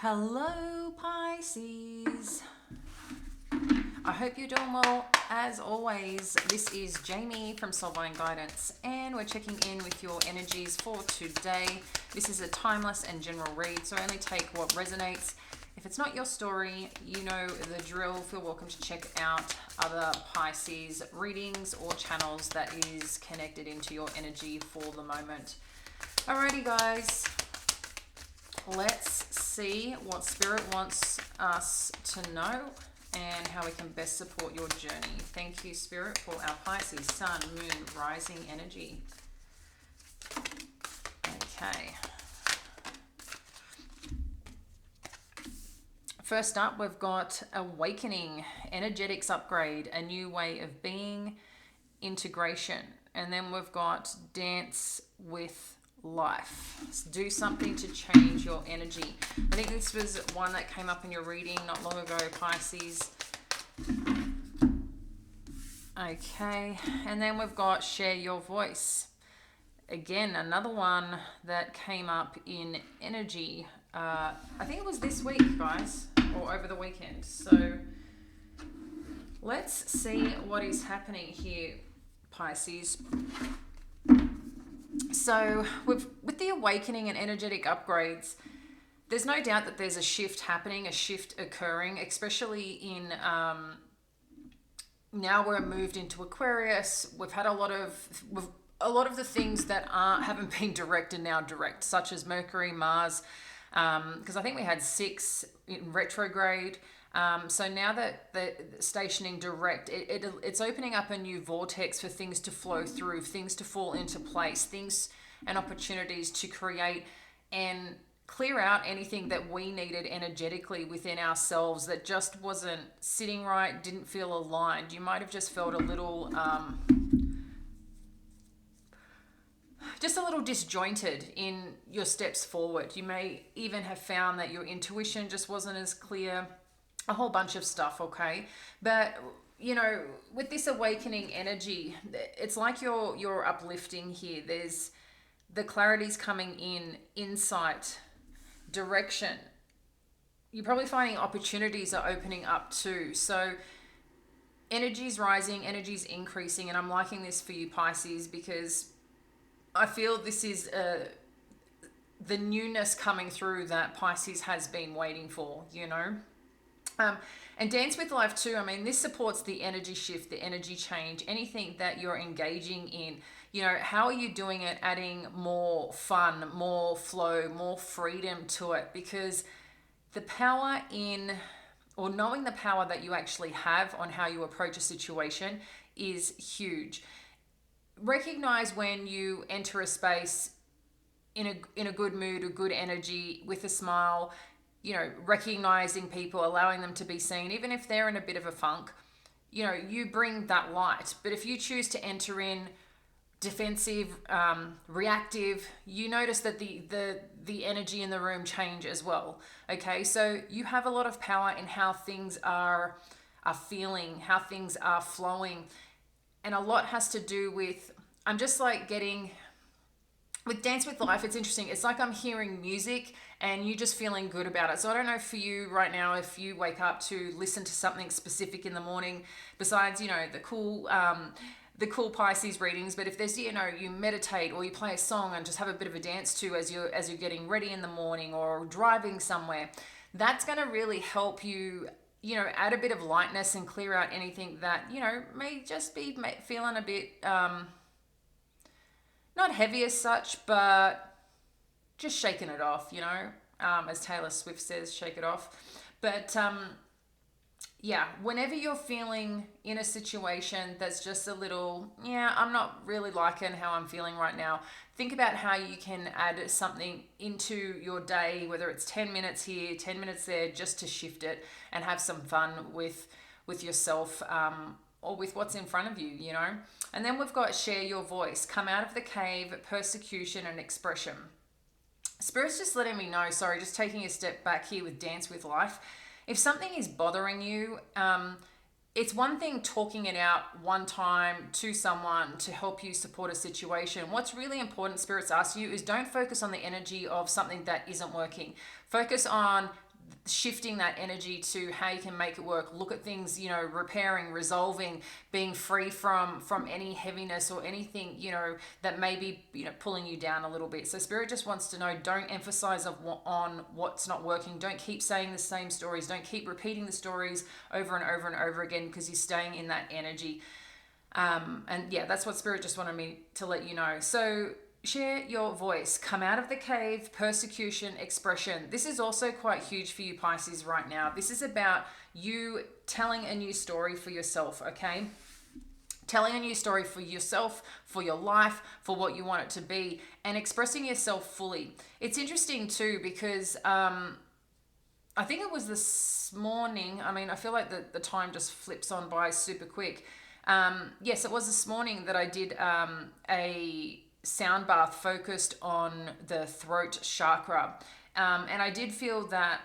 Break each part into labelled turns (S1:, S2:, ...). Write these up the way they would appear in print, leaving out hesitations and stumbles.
S1: Hello, Pisces. I hope you're doing well. As always, this is Jamie from Soulvine Guidance, and we're checking in with your energies for today. This is a timeless and general read, so only take what resonates. If it's not your story, you know the drill. Feel welcome to check out other Pisces readings or channels that is connected into your energy for the moment. Alrighty, guys. Let's see what Spirit wants us to know and how we can best support your journey. Thank you, Spirit, for our Pisces, Sun, Moon, Rising energy. Okay. First up, we've got Awakening, Energetics Upgrade, a new way of being, integration. And then we've got Dance with Life. Do something to change your energy. I think this was one that came up in your reading not long ago, Pisces. Okay, and then we've got Share Your Voice. Again, another one that came up in energy. I think it was this week, guys, or over the weekend. So let's see what is happening here, Pisces. So with the awakening and energetic upgrades, there's no doubt that there's a shift happening, a shift occurring, especially in now we're moved into Aquarius. We've had a lot of the things that haven't been direct and now direct, such as Mercury, Mars, because I think we had 6 in retrograde. So now that the stationing direct, it's opening up a new vortex for things to flow through, things to fall into place, things and opportunities to create and clear out anything that we needed energetically within ourselves that just wasn't sitting right, didn't feel aligned. You might have just felt a little disjointed in your steps forward. You may even have found that your intuition just wasn't as clear. A whole bunch of stuff, okay? But, you know, with this awakening energy, it's like you're uplifting here. There's the clarity's coming in, insight, direction. You're probably finding opportunities are opening up too. So energy's rising, energy's increasing, and I'm liking this for you, Pisces, because I feel this is the newness coming through that Pisces has been waiting for, you know? And Dance with Life too, I mean, this supports the energy shift, the energy change, anything that you're engaging in. You know, how are you doing it, adding more fun, more flow, more freedom to it? Because the power in, or knowing the power that you actually have on how you approach a situation is huge. Recognize when you enter a space in a good mood, a good energy, with a smile, you know, recognizing people, allowing them to be seen, even if they're in a bit of a funk. You know, you bring that light. But if you choose to enter in defensive, reactive, you notice that the energy in the room change as well. Okay, so you have a lot of power in how things are feeling, how things are flowing, and a lot has to do with, I'm just like getting, with Dance with Life, it's interesting. It's like I'm hearing music and you just feeling good about it. So I don't know for you right now, if you wake up to listen to something specific in the morning, besides, you know, the cool Pisces readings. But if there's, you know, you meditate or you play a song and just have a bit of a dance to as you're getting ready in the morning or driving somewhere, that's going to really help you, you know, add a bit of lightness and clear out anything that, you know, may just be feeling a bit, not heavy as such, but just shaking it off, you know, as Taylor Swift says, shake it off. But yeah, whenever you're feeling in a situation that's just a little, yeah, I'm not really liking how I'm feeling right now, think about how you can add something into your day, whether it's 10 minutes here, 10 minutes there, just to shift it and have some fun with yourself, or with what's in front of you, you know. And then we've got Share Your Voice, come out of the cave, persecution and expression. Spirit's just letting me know, sorry, just taking a step back here with Dance with Life. If something is bothering you, it's one thing talking it out one time to someone to help you support a situation. What's really important, Spirits ask you, is don't focus on the energy of something that isn't working. Focus on shifting that energy to how you can make it work. Look at things, you know, repairing, resolving, being free from any heaviness or anything, you know, that may be, you know, pulling you down a little bit. So spirit just wants to know, don't emphasize on what's not working. Don't keep saying the same stories. Don't keep repeating the stories over and over and over again, because you're staying in that energy. And yeah, that's what spirit just wanted me to let you know. So share your voice, come out of the cave, persecution, expression. This is also quite huge for you, Pisces, right now. This is about you telling a new story for yourself, okay? Telling a new story for yourself, for your life, for what you want it to be, and expressing yourself fully. It's interesting too, because I think it was this morning. I mean, I feel like the time just flips on by super quick. Yes, it was this morning that I did a sound bath focused on the throat chakra. And I did feel that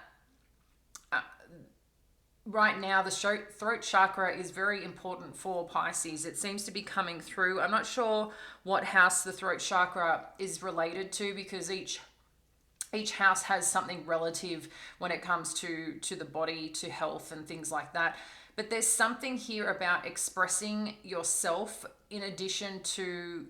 S1: right now the throat chakra is very important for Pisces. It seems to be coming through. I'm not sure what house the throat chakra is related to, because each house has something relative when it comes to the body, to health and things like that. But there's something here about expressing yourself in addition to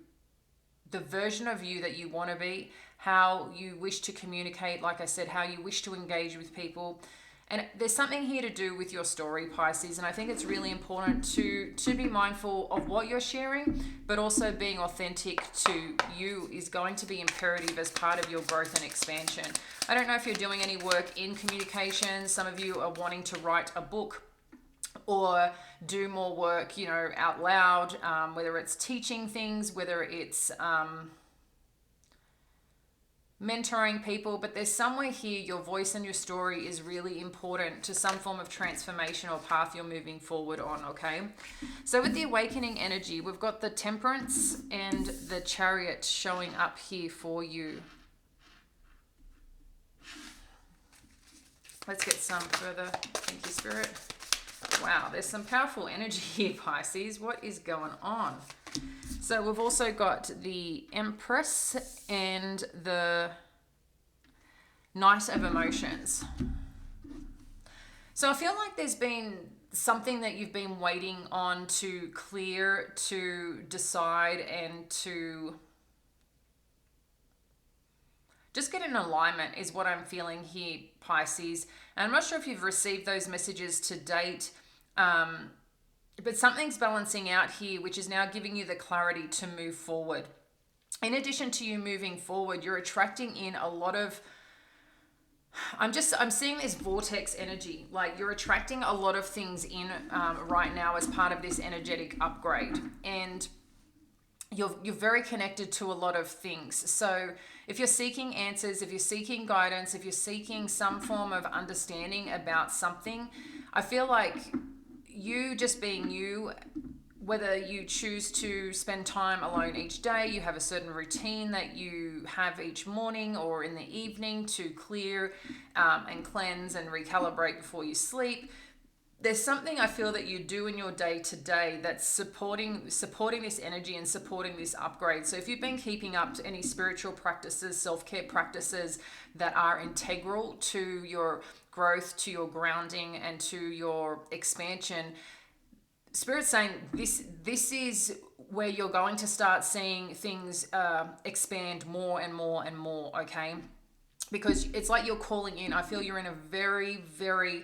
S1: the version of you that you want to be, how you wish to communicate, like I said, how you wish to engage with people. And there's something here to do with your story, Pisces, and I think it's really important to be mindful of what you're sharing, but also being authentic to you is going to be imperative as part of your growth and expansion. I don't know if you're doing any work in communication. Some of you are wanting to write a book or do more work, you know, out loud, whether it's teaching things, whether it's mentoring people, but there's somewhere here your voice and your story is really important to some form of transformation or path you're moving forward on, okay? So with the awakening energy, we've got the Temperance and the Chariot showing up here for you. Let's get some further. Thank you, Spirit. Wow, there's some powerful energy here, Pisces. What is going on? So we've also got the Empress and the Knight of Emotions. So I feel like there's been something that you've been waiting on to clear, to decide, and to just get in alignment is what I'm feeling here, Pisces. And I'm not sure if you've received those messages to date, but something's balancing out here, which is now giving you the clarity to move forward. In addition to you moving forward, you're attracting in a lot of, I'm seeing this vortex energy. Like you're attracting a lot of things in right now as part of this energetic upgrade. And you're very connected to a lot of things. So if you're seeking answers, if you're seeking guidance, if you're seeking some form of understanding about something, I feel like you just being you, whether you choose to spend time alone each day, you have a certain routine that you have each morning or in the evening to clear and cleanse and recalibrate before you sleep. There's something I feel that you do in your day to day that's supporting this energy and supporting this upgrade. So if you've been keeping up to any spiritual practices, self-care practices that are integral to your growth, to your grounding, and to your expansion, Spirit's saying this is where you're going to start seeing things expand more and more and more, okay? Because it's like you're calling in. I feel you're in a very, very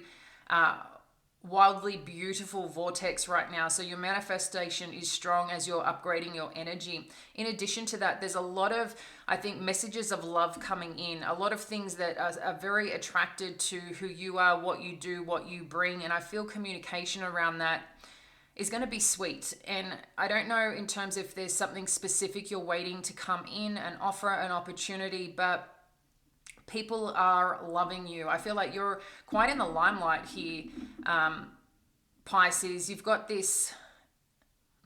S1: wildly beautiful vortex right now. So your manifestation is strong as you're upgrading your energy. In addition to that, there's a lot of, I think, messages of love coming in, a lot of things that are very attracted to who you are, what you do, what you bring. And I feel communication around that is going to be sweet. And I don't know in terms if there's something specific you're waiting to come in and offer an opportunity, but people are loving you. I feel like you're quite in the limelight here, Pisces. You've got this,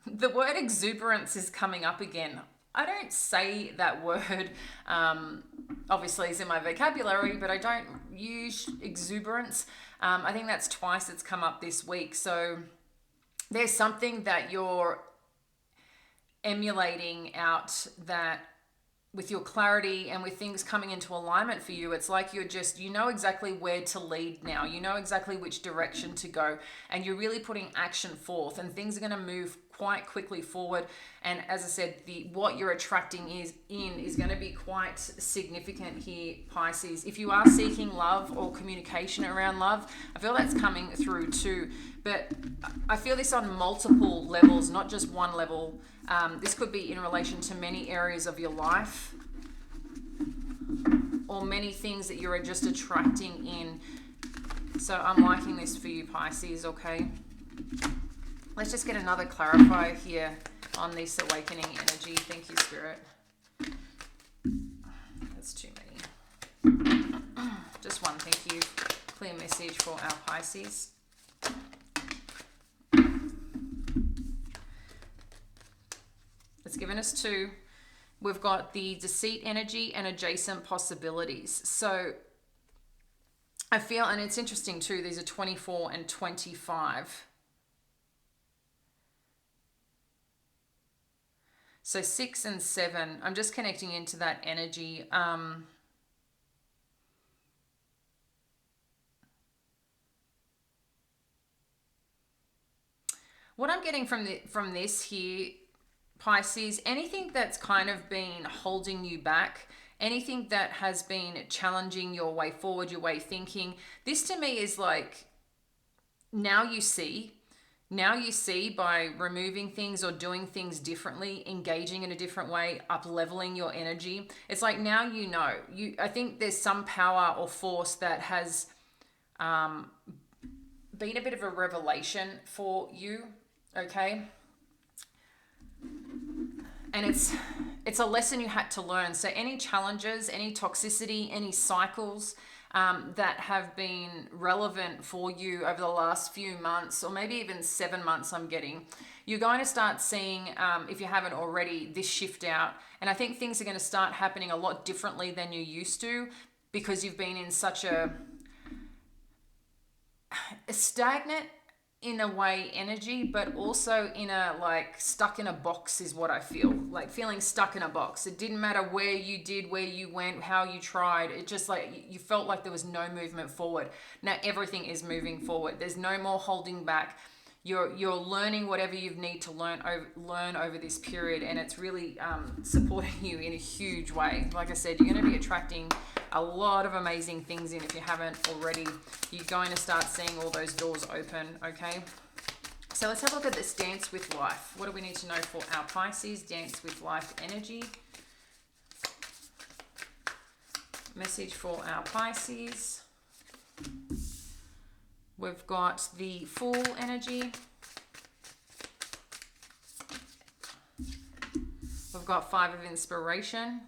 S1: the word exuberance is coming up again. I don't say that word, obviously it's in my vocabulary, but I don't use exuberance. I think that's twice it's come up this week. So there's something that you're emulating out that with your clarity and with things coming into alignment for you, it's like you know exactly where to lead now. You know exactly which direction to go, and you're really putting action forth, and things are going to move quite quickly forward. And as I said, what you're attracting is going to be quite significant here, Pisces. If you are seeking love or communication around love, I feel that's coming through too. But I feel this on multiple levels, not just one level. This could be in relation to many areas of your life, or many things that you're just attracting in. So I'm liking this for you, Pisces, okay? Let's just get another clarifier here on this awakening energy. Thank you, Spirit. That's too many. Just one, thank you. Clear message for our Pisces. It's given us two. We've got the deceit energy and adjacent possibilities. So I feel, and it's interesting too, these are 24 and 25. So 6 and 7, I'm just connecting into that energy. What I'm getting from this here, Pisces, anything that's kind of been holding you back, anything that has been challenging your way forward, your way thinking, this to me is like, now you see by removing things or doing things differently, engaging in a different way, up leveling your energy. It's like, now you know. I think there's some power or force that has been a bit of a revelation for you, okay? And it's a lesson you had to learn. So any challenges, any toxicity, any cycles that have been relevant for you over the last few months, or maybe even 7 months, I'm getting, you're going to start seeing, if you haven't already, this shift out. And I think things are going to start happening a lot differently than you used to, because you've been in such a stagnant, in a way, energy, but also in a, like, stuck in a box is what I feel. Like feeling stuck in a box. It didn't matter where you did, where you went, how you tried. It just, like, you felt like there was no movement forward. Now everything is moving forward. There's no more holding back. You're learning whatever you need to learn over this period, and it's really supporting you in a huge way. Like I said, you're going to be attracting a lot of amazing things in. If you haven't already, you're going to start seeing all those doors open, okay? So let's have a look at this Dance with Life. What do we need to know for our Pisces? Dance with Life energy. Message for our Pisces. We've got the Fool energy. We've got 5 of Inspiration.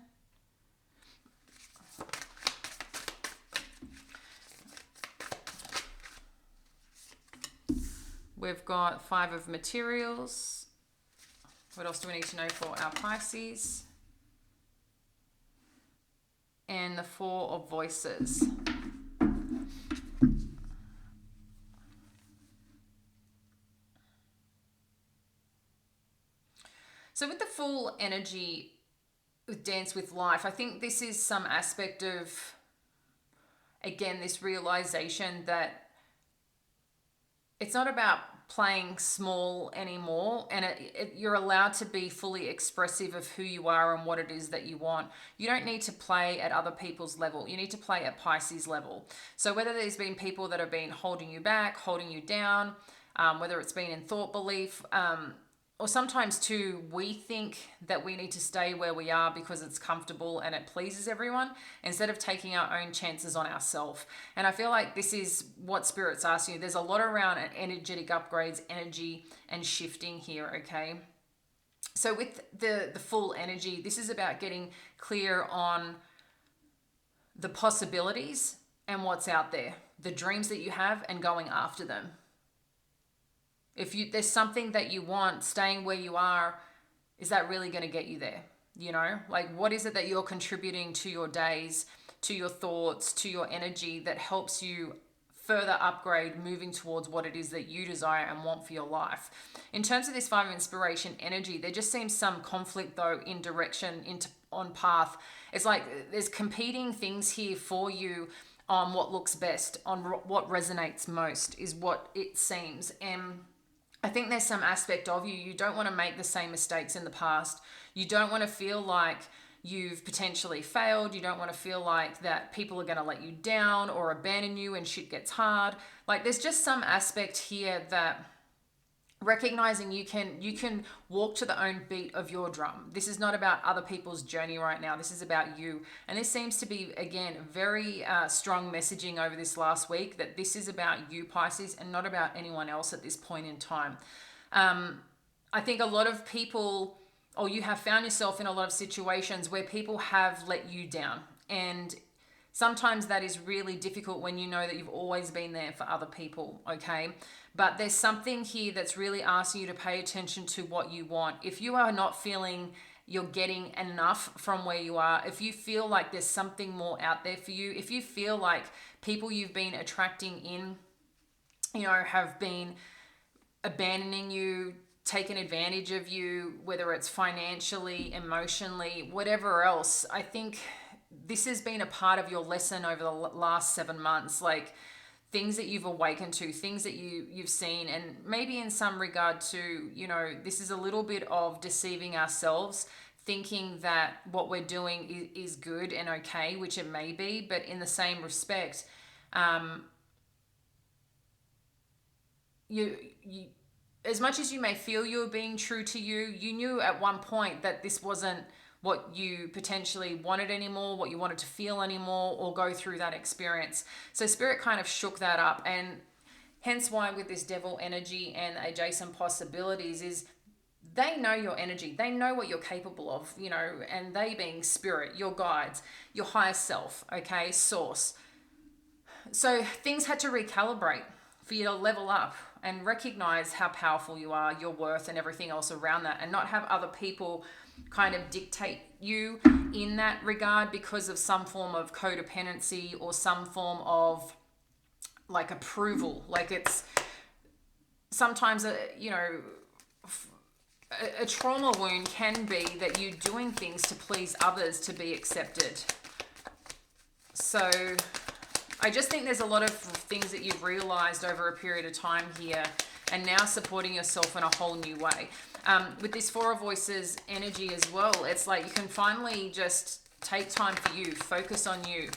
S1: We've got 5 of Materials. What else do we need to know for our Pisces? And the 4 of Voices. So with the Fool energy, with Dance with Life, I think this is some aspect of, again, this realization that it's not about playing small anymore, and you're allowed to be fully expressive of who you are and what it is that you want. You don't need to play at other people's level. You need to play at Pisces level. So whether there's been people that have been holding you back, holding you down, whether it's been in thought belief, or sometimes too, we think that we need to stay where we are because it's comfortable and it pleases everyone, instead of taking our own chances on ourselves. And I feel like this is what Spirit's asking you. There's a lot around energetic upgrades, energy, and shifting here, okay? So with the Full energy, this is about getting clear on the possibilities and what's out there, the dreams that you have, and going after them. If there's something that you want, staying where you are, is that really going to get you there? You know, like, what is it that you're contributing to your days, to your thoughts, to your energy, that helps you further upgrade, moving towards what it is that you desire and want for your life? In terms of this 5 of Inspiration energy, there just seems some conflict though in direction on path. It's like there's competing things here for you on what looks best, on what resonates most, is what it seems. And I think there's some aspect of you don't want to make the same mistakes in the past. You don't want to feel like you've potentially failed. You don't want to feel like that people are going to let you down or abandon you when shit gets hard. Like there's just some aspect here that recognizing you can walk to the own beat of your drum. This is not about other people's journey right now. This is about you. And this seems to be, again, very strong messaging over this last week, that this is about you, Pisces, and not about anyone else at this point in time. I think a lot of people, or you have found yourself in a lot of situations where people have let you down. And sometimes that is really difficult when you know that you've always been there for other people, okay? But there's something here that's really asking you to pay attention to what you want. If you are not feeling you're getting enough from where you are, if you feel like there's something more out there for you, if you feel like people you've been attracting in, have been abandoning you, taken advantage of you, whether it's financially, emotionally, whatever else, I think this has been a part of your lesson over the last 7 months, like things that you've awakened to, things that you've seen, and maybe in some regard to, this is a little bit of deceiving ourselves, thinking that what we're doing is good and okay, which it may be, but in the same respect, you as much as you may feel you're being true to you, you knew at one point that this wasn't what you potentially wanted anymore, what you wanted to feel anymore, or go through that experience. So Spirit kind of shook that up, and hence why with this devil energy and adjacent possibilities is they know your energy. They know what you're capable of, and they being Spirit, your guides, your higher self, okay, source. So things had to recalibrate for you to level up and recognize how powerful you are, your worth, and everything else around that, and not have other people kind of dictate you in that regard because of some form of codependency or some form of like approval. Like it's sometimes a trauma wound can be that you're doing things to please others to be accepted. So I just think there's a lot of things that you've realized over a period of time here, and now supporting yourself in a whole new way. With this Four of Voices energy as well, it's like you can finally just take time for you, focus on you,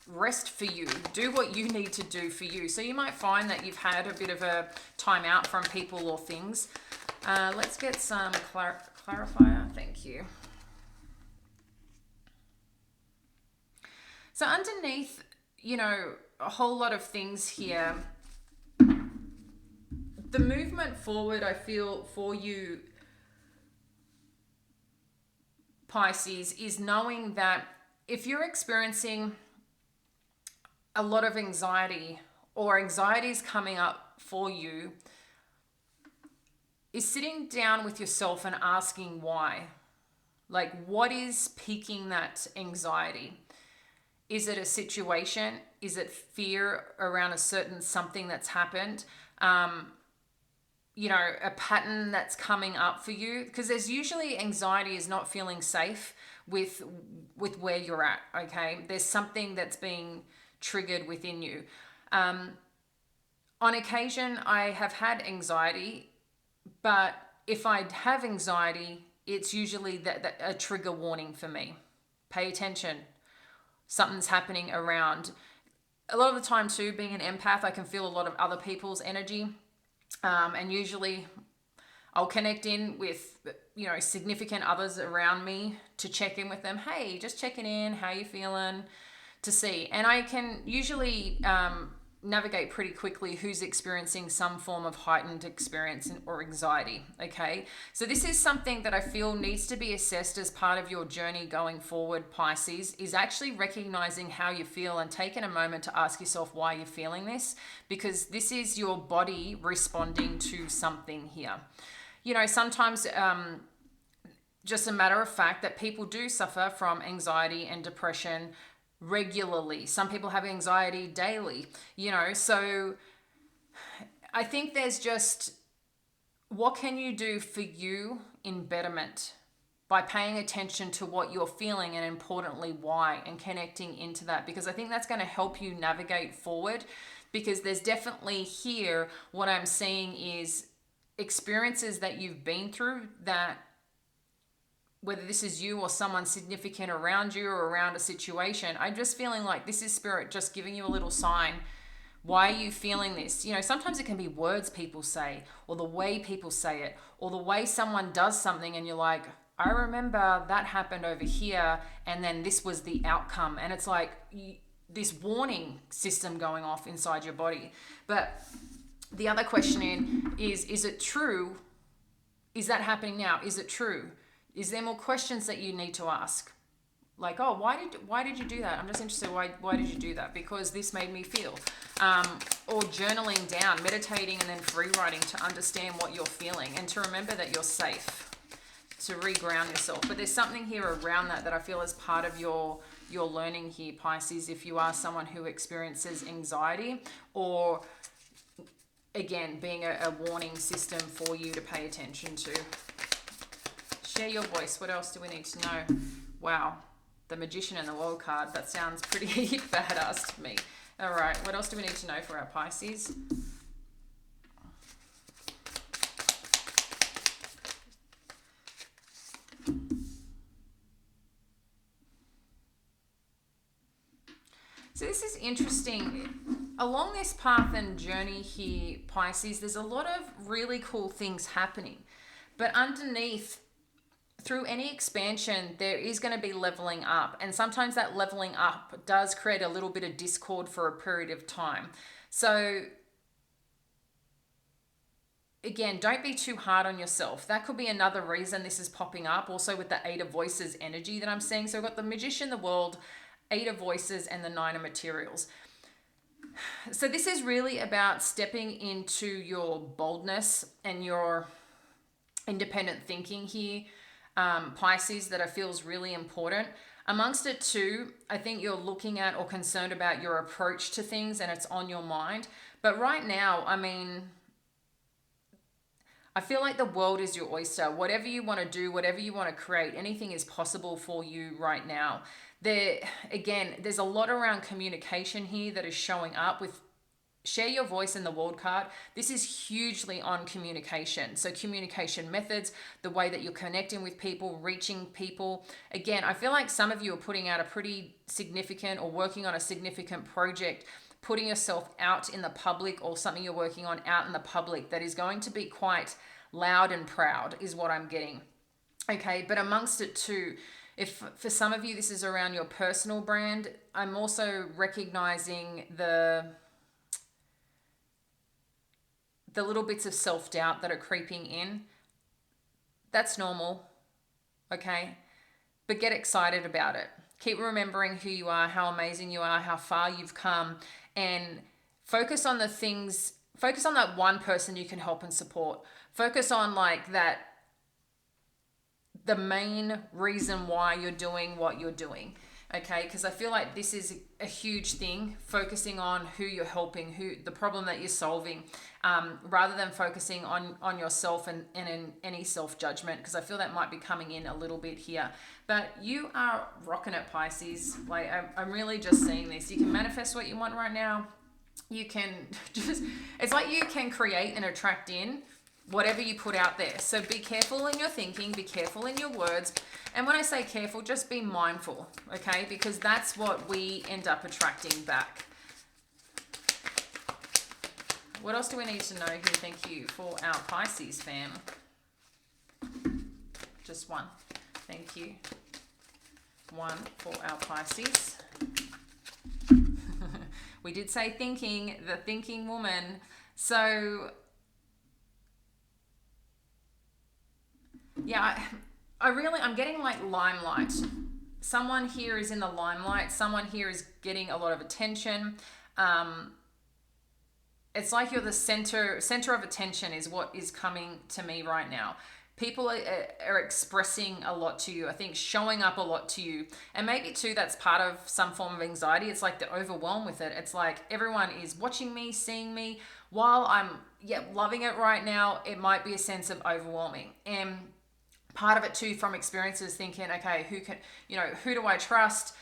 S1: rest for you, do what you need to do for you. So you might find that you've had a bit of a time out from people or things. Let's get some clarifier. Thank you. So underneath, a whole lot of things here. The movement forward, I feel, for you, Pisces, is knowing that if you're experiencing a lot of anxiety, or anxiety is coming up for you, is sitting down with yourself and asking why. Like, what is piquing that anxiety? Is it a situation? Is it fear around a certain something that's happened? A pattern that's coming up for you? Because there's usually anxiety is not feeling safe with where you're at, okay? There's something that's being triggered within you. On occasion, I have had anxiety, but if I have anxiety, it's usually a trigger warning for me. Pay attention. Something's happening around. A lot of the time too, being an empath, I can feel a lot of other people's energy. And usually I'll connect in with, significant others around me to check in with them. Hey, just checking in. How you feeling? To see. And I can usually navigate pretty quickly who's experiencing some form of heightened experience or anxiety. Okay. So this is something that I feel needs to be assessed as part of your journey going forward, Pisces, is actually recognizing how you feel and taking a moment to ask yourself why you're feeling this, because this is your body responding to something here. Sometimes just a matter of fact that people do suffer from anxiety and depression regularly. Some people have anxiety daily, so I think there's just, what can you do for you in betterment by paying attention to what you're feeling, and importantly why, and connecting into that, because I think that's going to help you navigate forward. Because there's definitely here, what I'm seeing is experiences that you've been through, that whether this is you or someone significant around you or around a situation, I'm just feeling like this is spirit just giving you a little sign. Why are you feeling this? You know, sometimes it can be words people say, or the way people say it, or the way someone does something and you're like, I remember that happened over here and then this was the outcome. And it's like this warning system going off inside your body. But the other question is it true? Is that happening now? Is it true? Is there more questions that you need to ask? Like, oh, why did you do that? I'm just interested. Why did you do that? Because this made me feel. Or journaling down, meditating, and then free writing to understand what you're feeling and to remember that you're safe, to reground yourself. But there's something here around that I feel is part of your learning here, Pisces, if you are someone who experiences anxiety, or again, being a warning system for you to pay attention to. Share your voice. What else do we need to know? Wow. The Magician and the World card. That sounds pretty badass to me. All right. What else do we need to know for our Pisces? So this is interesting. Along this path and journey here, Pisces, there's a lot of really cool things happening. But underneath, through any expansion, there is going to be leveling up. And sometimes that leveling up does create a little bit of discord for a period of time. So again, don't be too hard on yourself. That could be another reason this is popping up. Also with the Eight of Voices energy that I'm seeing. So we've got the Magician, the World, Eight of Voices, and the Nine of Materials. So this is really about stepping into your boldness and your independent thinking here, Pisces, that I feel is really important. Amongst it too, I think you're looking at or concerned about your approach to things and it's on your mind. But right now, I mean, I feel like the world is your oyster. Whatever you want to do, whatever you want to create, anything is possible for you right now. There's a lot around communication here that is showing up with Share Your Voice in the World card. This is hugely on communication. So communication methods, the way that you're connecting with people, reaching people. Again, I feel like some of you are putting out a pretty significant or working on a significant project, putting yourself out in the public, or something you're working on out in the public that is going to be quite loud and proud is what I'm getting. Okay, but amongst it too, if for some of you this is around your personal brand, I'm also recognizing the little bits of self-doubt that are creeping in. That's normal, okay? But get excited about it. Keep remembering who you are, how amazing you are, how far you've come, and focus on the things, focus on that one person you can help and support. Focus on like that, the main reason why you're doing what you're doing. Okay, because I feel like this is a huge thing, focusing on who you're helping, who the problem that you're solving, rather than focusing on yourself and in any self-judgment, because I feel that might be coming in a little bit here. But you are rocking it, Pisces. Like, I'm really just seeing this. You can manifest what you want right now. You can just, it's like you can create and attract in whatever you put out there. So be careful in your thinking, be careful in your words. And when I say careful, just be mindful, okay? Because that's what we end up attracting back. What else do we need to know here? Thank you for our Pisces fam. Just one. Thank you. One for our Pisces. We did say thinking, the thinking woman. So yeah, I'm getting like limelight. Someone here is in the limelight. Someone here is getting a lot of attention. It's like you're the center of attention is what is coming to me right now. People are expressing a lot to you. I think showing up a lot to you. And maybe too, that's part of some form of anxiety. It's like the overwhelm with it. It's like everyone is watching me, seeing me. While I'm loving it right now, it might be a sense of overwhelming. And part of it too from experiences, thinking, okay, who do I trust?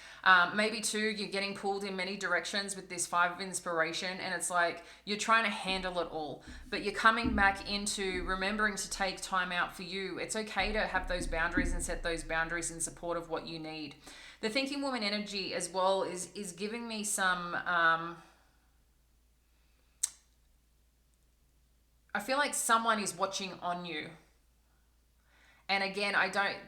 S1: Maybe too, you're getting pulled in many directions with this Five of Inspiration, and it's like you're trying to handle it all, but you're coming back into remembering to take time out for you. It's okay to have those boundaries and set those boundaries in support of what you need. The Thinking Woman energy as well is giving me some, I feel like someone is watching on you. And again,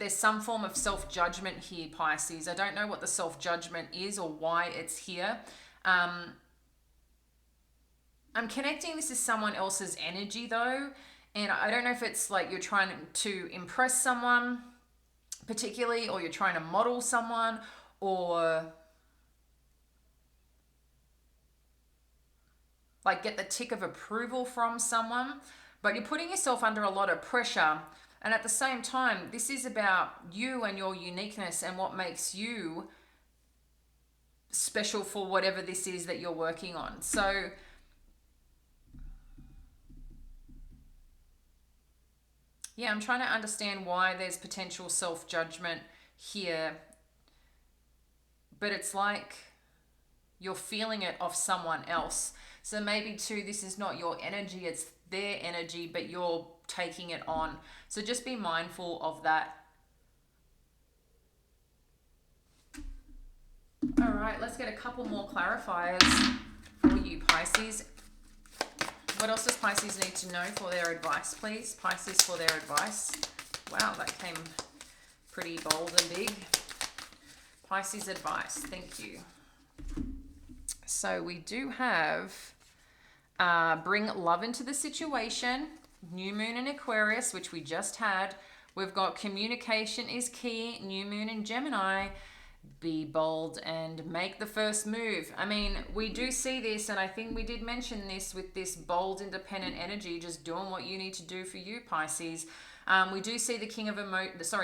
S1: there's some form of self-judgment here, Pisces. I don't know what the self-judgment is or why it's here. I'm connecting this is someone else's energy though. And I don't know if it's like you're trying to impress someone particularly, or you're trying to model someone, or like get the tick of approval from someone. But you're putting yourself under a lot of pressure. And at the same time, this is about you and your uniqueness and what makes you special for whatever this is that you're working on. So yeah, I'm trying to understand why there's potential self-judgment here. But it's like you're feeling it off someone else. So maybe too, this is not your energy, it's their energy, but you're taking it on. So just be mindful of that. All right, let's get a couple more clarifiers for you, Pisces. What else does Pisces need to know for their advice, please? Pisces, for their advice. Wow, that came pretty bold and big. Pisces advice, thank you. So we do have bring love into the situation. New moon in Aquarius, which we just had. We've got communication is key. New moon in Gemini. Be bold and make the first move. I mean, we do see this, and I think we did mention this with this bold, independent energy, just doing what you need to do for you, Pisces. We do see the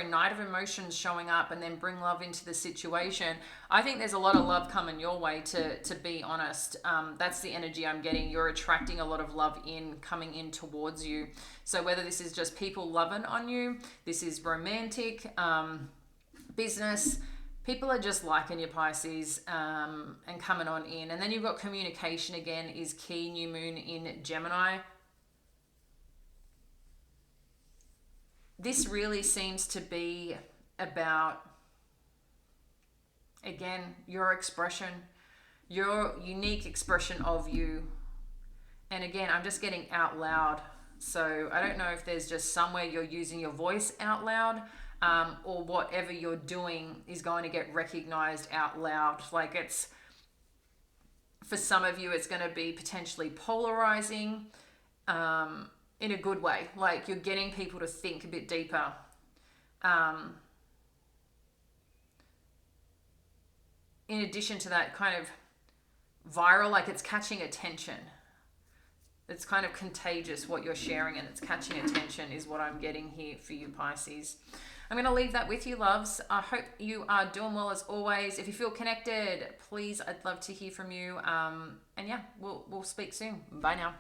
S1: Knight of Emotions showing up, and then bring love into the situation. I think there's a lot of love coming your way, to be honest. That's the energy I'm getting. You're attracting a lot of love coming in towards you. So whether this is just people loving on you, this is romantic, business, people are just liking you, Pisces, and coming on in. And then you've got communication again is key. New moon in Gemini. This really seems to be about, again, your expression, your unique expression of you. And again, I'm just getting out loud. So I don't know if there's just somewhere you're using your voice out loud, or whatever you're doing is going to get recognized out loud. Like it's, for some of you, it's going to be potentially polarizing, in a good way. Like you're getting people to think a bit deeper. In addition to that, kind of viral, like it's catching attention. It's kind of contagious what you're sharing, and it's catching attention is what I'm getting here for you, Pisces. I'm going to leave that with you, loves. I hope you are doing well as always. If you feel connected, please, I'd love to hear from you. And yeah, we'll speak soon. Bye now.